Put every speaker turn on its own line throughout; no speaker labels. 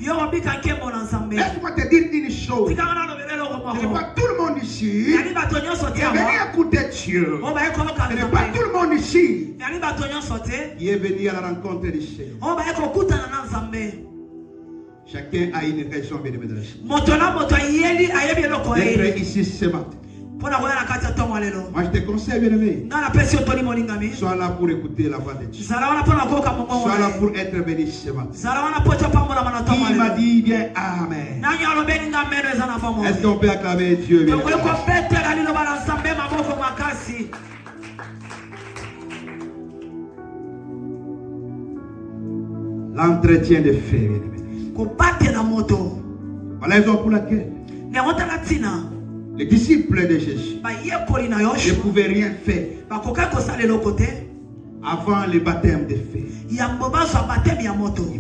Laisse-moi te dire une chose. Ce n'est pas tout le monde ici qui est venu écouter Dieu. Ce n'est pas tout le monde ici qui est venu à la rencontre du Seigneur. Chacun a une raison d'être ici ce matin. Moi je te conseille, bien aimé, sois là pour écouter la voix de Dieu. Sois là pour être béni ce matin. Qui m'a dit bien Amen? Est-ce qu'on peut acclamer Dieu, bien aimé? L'entretien de fait, bien aimé. Voilà la raison pour laquelle les disciples de Jésus ne pouvaient rien faire avant le baptême de feu. Il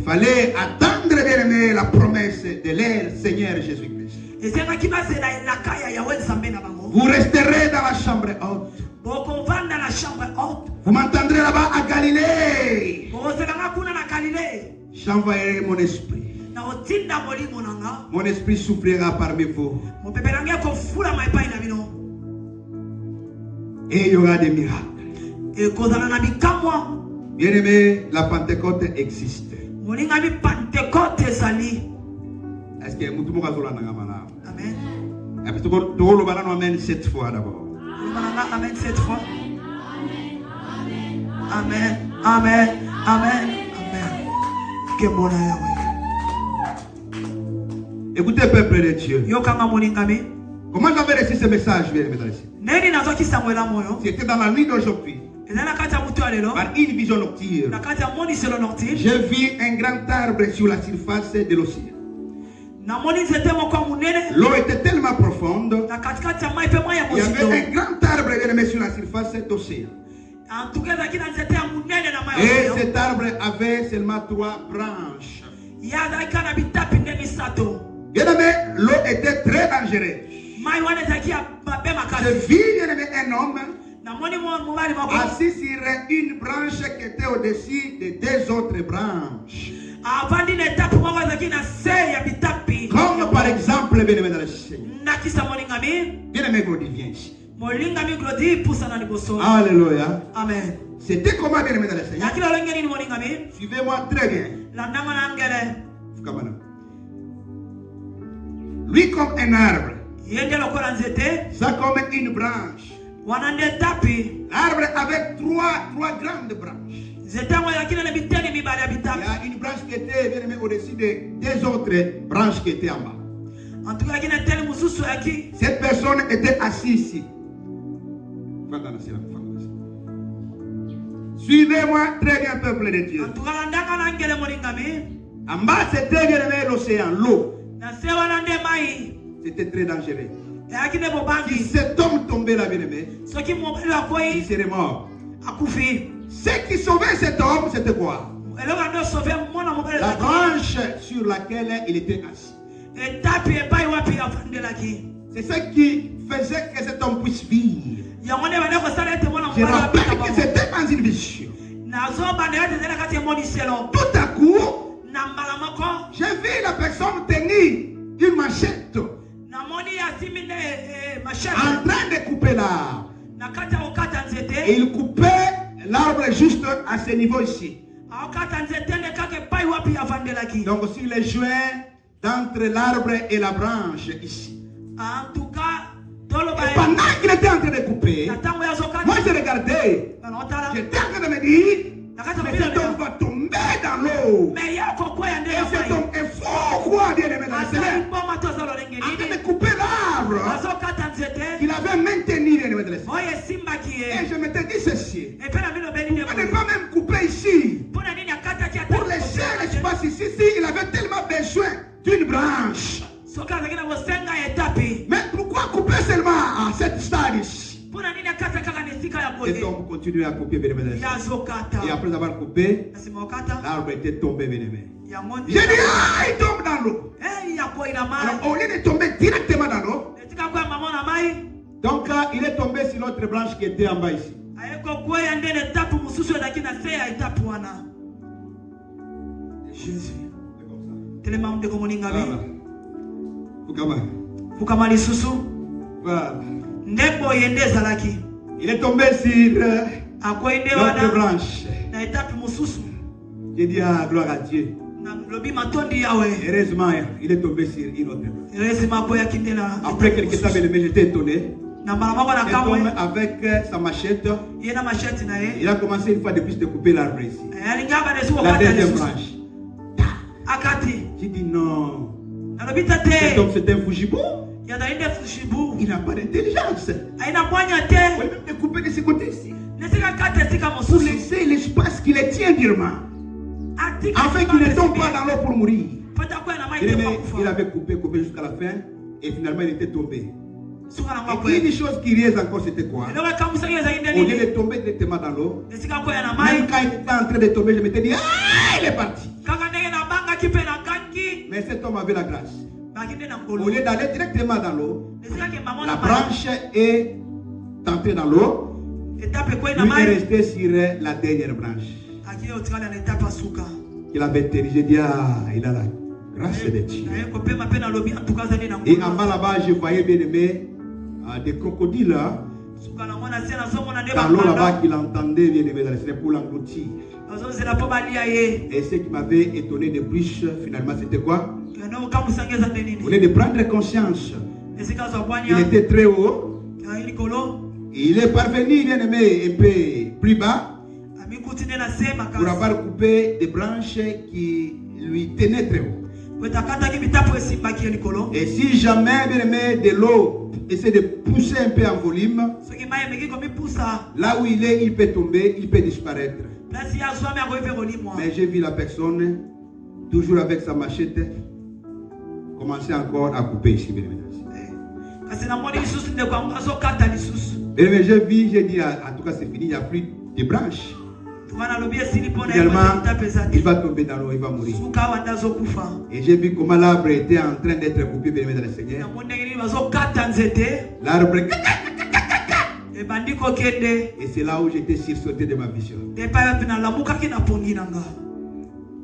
fallait attendre, bien aimé, la promesse de leur Seigneur Jésus-Christ. Vous resterez dans la chambre haute. Vous m'entendrez là-bas à Galilée. J'envoyerai mon esprit. Mon esprit soufflera parmi vous. Et il y aura des miracles. Bien aimé, la Pentecôte existe. Est-ce que tout le monde a Amen. Amen cette fois d'abord.
Amen cette fois. Amen. Amen. Amen. Amen.
Écoutez, peuple de Dieu. Comment j'avais reçu ce message, bien aimé? C'était dans la nuit d'aujourd'hui. Par une vision nocturne. J'ai vu un grand arbre sur la surface de l'océan. L'eau était tellement profonde. Il y avait un grand arbre sur la surface de l'océan. Et cet arbre avait seulement 3 branches. Bien aimé, l'eau était très dangereuse. J'ai vu, bien aimé, un homme assis sur une branche qui était au-dessus des 2 autres branches. Comme par exemple, bien aimé dans le Seigneur. Bien aimé, Glody, viens ici. Alléluia.
Amen.
C'était comment, bien aimé dans le Seigneur? Suivez-moi très bien. Lui comme un arbre. Ça comme une branche. L'arbre avait 3 grandes branches. Il y a une branche qui était bien aimée au-dessus des 2 autres branches qui étaient en bas. Cette personne était assise ici. Suivez-moi très bien, peuple de Dieu. En bas, c'était bien aimé l'océan, l'eau. C'était très dangereux. Si cet homme tombait là, bien aimé, il serait mort. Ce qui sauvait cet homme, c'était quoi? La branche sur laquelle il était assis. C'est ce qui faisait que cet homme puisse vivre. Je rappelle que c'était dans une vision. Tout à coup, j'ai vu la personne tenir une machette en train de couper l'arbre. Et il coupait l'arbre juste à ce niveau ici. Donc sur les joints d'entre l'arbre et la branche ici. Et pendant qu'il était en train de couper, moi je regardais. J'étais en train de me dire, cet homme va tomber dans l'eau. Et cet homme est fort, quoi, bien aimé dans le Seigneur. En train de couper l'arbre, il avait maintenu, bien aimé dans le Seigneur. Et je m'étais dit ceci. On ne pas même couper ici. Pour laisser l'espace ici, il avait tellement besoin d'une branche. Mais pourquoi couper seulement à cette stade ici? Et donc continuer à couper, bien aimé. Et après avoir coupé, l'arbre était tombé, bien aimé. J'ai dit, ah, il tombe dans l'eau. Alors au lieu de tomber directement dans l'eau, donc il est tombé sur l'autre branche qui était en bas ici.
Jésus. Fukama lisusu.
Voilà.
Ndembo yende zalaki.
Il est tombé sur l'autre branche.
Na etape mususu.
J'ai dit gloire à Dieu. Heureusement, il est tombé sur une autre branche. Après quelques temps, j'étais étonné. Cet homme avec sa machette, il a commencé une fois de plus de couper l'arbre ici. La deuxième branche. J'ai dit non. Cet homme c'est un Fujibou. Il n'a pas d'intelligence. Il peut même de couper de ce côté ici. Pour laisser l'espace qui les tient durement. Afin qu'il ne tombe pas dans l'eau pour mourir. Il avait coupé jusqu'à la fin. Et finalement il était tombé. Et une chose curieuse encore, c'était quoi? Au lieu de tomber directement dans l'eau, même quand il était en train de tomber, je m'étais dit, ah, il est parti. Mais cet homme avait la grâce. Au lieu d'aller directement dans l'eau, la branche est entrée dans l'eau. Lui est resté sur la dernière branche. Il avait dirigé, dit, ah, il a la grâce de Dieu. Et en bas là-bas, je voyais bien aimé des crocodiles dans l'eau là-bas qu'il entendait bien aimé dans le ciel pour l'engloutir. Et ce qui m'avait étonné de plus, finalement, c'était quoi? Au lieu de prendre conscience, il était très haut. Il est parvenu, bien aimé, un peu plus bas pour avoir coupé des branches qui lui tenaient très haut. Et si jamais, bien aimé, de l'eau essaie de pousser un peu en volume, là où il est, il peut tomber, il peut disparaître. Mais j'ai vu la personne, toujours avec sa machette, commencer encore à couper ici, bien aimé. Mais j'ai vu, j'ai dit, en tout cas c'est fini, il n'y a plus de branches. Finalement, il va tomber dans l'eau, il va mourir. Et j'ai vu comment l'arbre était en train d'être coupé, bien aimé dans le Seigneur. L'arbre. Et c'est là où j'étais sursauté de ma vision.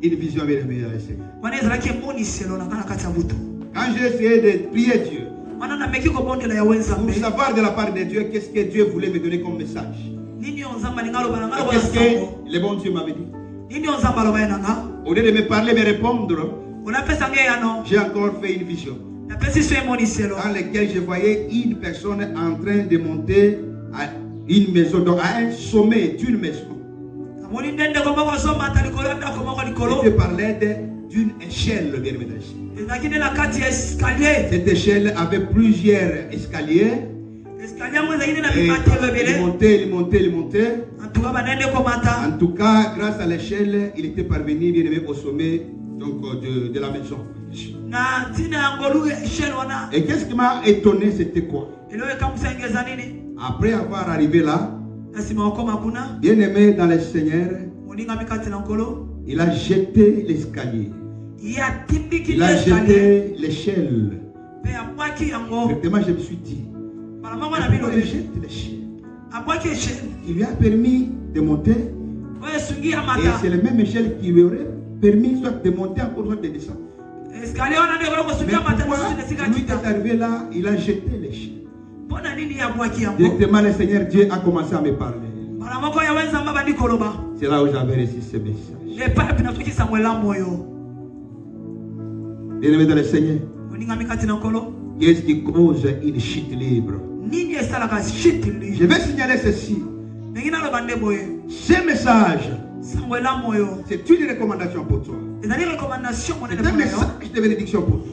Une vision, bien aimé dans le Seigneur. Quand j'ai essayé de prier Dieu, pour savoir de la part de Dieu qu'est-ce que Dieu voulait me donner comme message. Qu'est-ce que le bon Dieu m'avait dit? Au lieu de me parler, me répondre, j'ai encore fait une vision dans laquelle je voyais une personne en train de monter à une maison, donc à un sommet d'une maison. Je parlais d'une échelle, bien évidemment. Cette échelle avait plusieurs escaliers. Et il montait. En tout cas, grâce à l'échelle, il était parvenu bien aimé au sommet donc, de la maison. Et qu'est-ce qui m'a étonné, c'était quoi? Après avoir arrivé là, bien aimé dans le Seigneur, il a jeté l'escalier. Il a jeté l'échelle. Directement, je me suis dit, il jette l'échelle. Il lui a permis de monter. Et c'est la même échelle qui lui aurait permis soit de monter encore, soit de descendre. Mais pourquoi lui est arrivé là, il a jeté l'échelle. Directement, le Seigneur Dieu a commencé à me parler. C'est là où j'avais reçu ce message. Bien-aimé dans le Seigneur, qu'est-ce qui cause une chute libre? Je vais signaler ceci. Ce message, c'est une recommandation pour toi. C'est un message de bénédiction pour toi.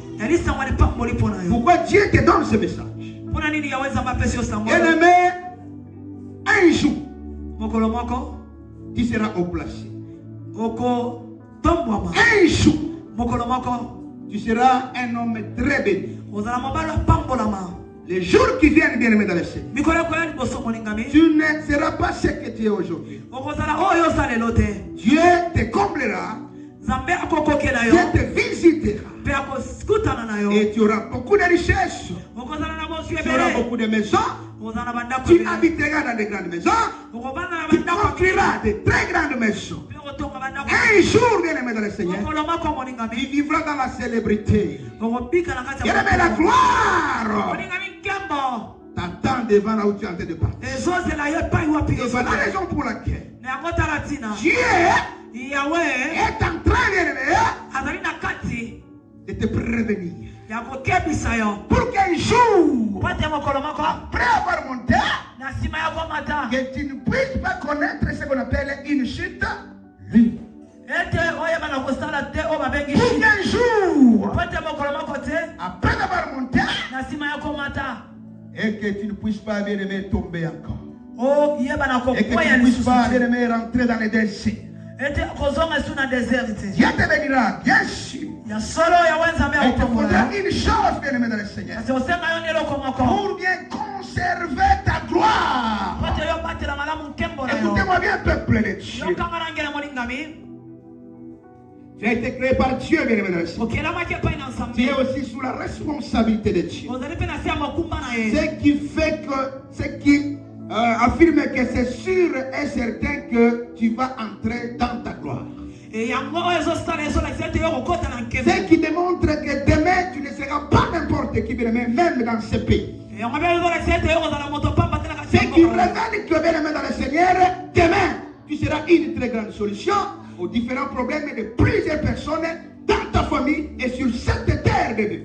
Pourquoi Dieu te donne ce message? Bien-aimé, un jour, tu seras au placé. Un jour, tu seras un homme très béni. Les jours qui viennent, bien aimé dans le Seigneur, tu ne seras pas ce que tu es aujourd'hui. Dieu te comblera. Dieu te visitera. Et tu auras beaucoup de richesses. Tu auras beaucoup de maisons. Tu habiteras dans de grandes maisons. Tu construiras de très grandes maisons. Un jour, bien-aimé dans le Seigneur, il vivra dans la célébrité. Bien-aimé, la gloire t'attend devant là où tu es en train de partir. Et voilà la raison pour laquelle Dieu est en train, bien-aimé, de te prévenir. Pour qu'un jour, après avoir monté, que tu ne puisses pas connaître ce qu'on appelle une chute libre. Pour qu'un jour, après avoir monté, et que tu ne puisses pas, bien aimé, tomber encore. Et que tu ne puisses pas, bien aimé, rentrer dans les déserts. Dieu te bénira, bien sûr. Et il te faudra une chose, bien aimé dans le Seigneur, pour bien conserver ta gloire. Écoutez-moi bien, peuple de Dieu. Tu as été créé par Dieu, bien aimé dans le Seigneur. Tu es aussi sous la responsabilité de Dieu. Ce qui fait que, ce qui affirme que c'est sûr et certain que tu vas entrer dans ta gloire. Ce qui démontre que demain tu ne seras pas n'importe qui, bien aimé, même dans ce pays. Ce qui révèle que, bien aimé dans le Seigneur, demain tu seras une très grande solution aux différents problèmes de plusieurs personnes dans ta famille et sur cette terre de vie.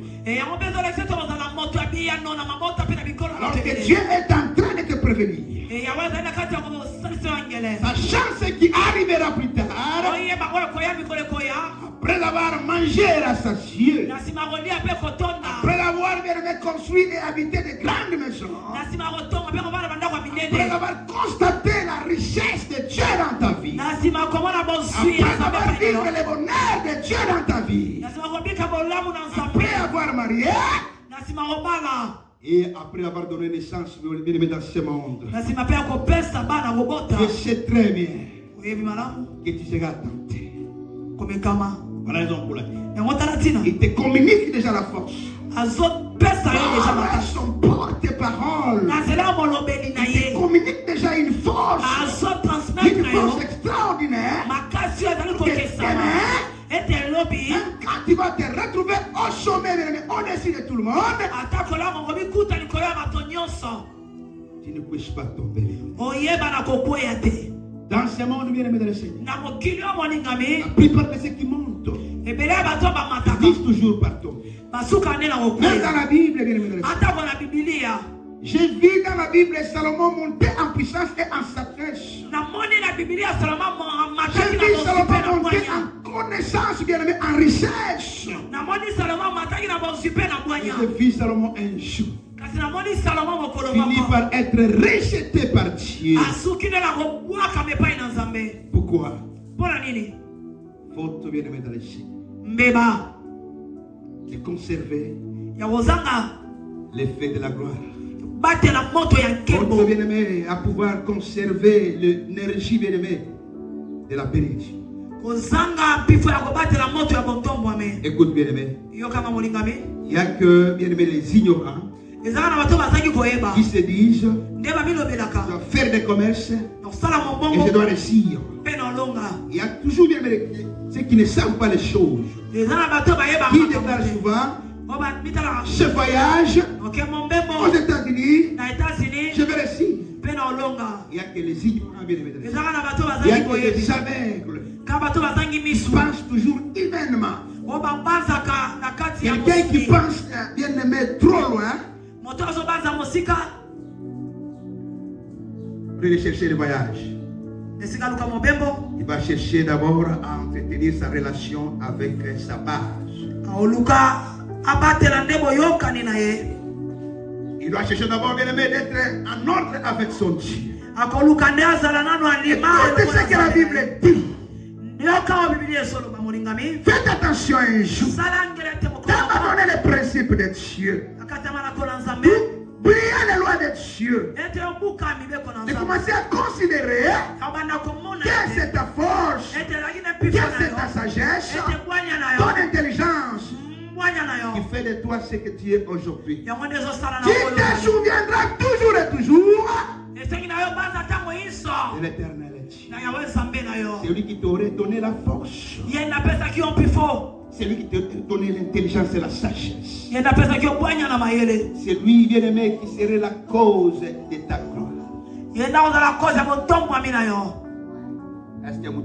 Alors que Dieu est en train de te prévenir. Sachant ce qui arrivera plus tard, après avoir mangé et rassasié, après avoir bien construit et habité de grandes maisons, après avoir constaté la richesse de Dieu dans ta vie, après avoir vécu le bonheur de Dieu dans ta vie, après avoir marié, et après avoir donné naissance dans ce monde, je sais très bien que tu seras tenté. Voilà la raison pour laquelle il te communique déjà la force. Par son porte-parole, il te communique déjà une force extraordinaire. Quand tu vas te retrouver au sommet, au-dessus de tout le monde, tu ne puisses pas tomber. Dans ce monde, bien aimé dans le Seigneur, la plupart de ceux qui montent disent toujours par tomber. Même dans la Bible, bien aimé dans le Seigneur, j'ai vu dans la Bible Salomon monter en puissance et en sagesse. J'ai vu Salomon monter en connaissance, bien aimé, en richesse. J'ai vu Salomon un jour finit par être rejeté par Dieu. Pourquoi? Faute, bien aimé dans le Seigneur, de conserver l'effet de la gloire. Faute, bien aimé, à pouvoir conserver l'énergie, bien aimé, de la bénédiction. Écoute, bien aimé, il n'y a que, bien aimé, les ignorants qui se disent je dois faire des commerces et je dois réussir. Il y a toujours, bien aimé, ceux qui ne savent pas les choses, qui déclarent souvent ce voyage aux États-Unis, je vais réussir. Il n'y a que les ignorants, bien aimé. Il y a que les aveugles qui pensent toujours humainement. Quelqu'un qui pense, bien aimé, trop loin, pour aller chercher le voyage, il va chercher d'abord à entretenir sa relation avec sa base. Il doit chercher d'abord, bien aimé, d'être en ordre avec son Dieu. Écoutez ce que la Bible dit. Faites attention un jour d'abandonner les principes de Dieu, d'oublier les lois de Dieu, de commencer à considérer que c'est ta force, que c'est ta sagesse, ton intelligence qui fait de toi ce que tu es aujourd'hui. Tu te souviendras toujours et toujours de l'Éternel. C'est lui qui t'aurait donné la force. C'est lui qui t'a donné l'intelligence et la sagesse. C'est lui, bien-aimé, qui serait la cause de ta gloire. Est-ce que vous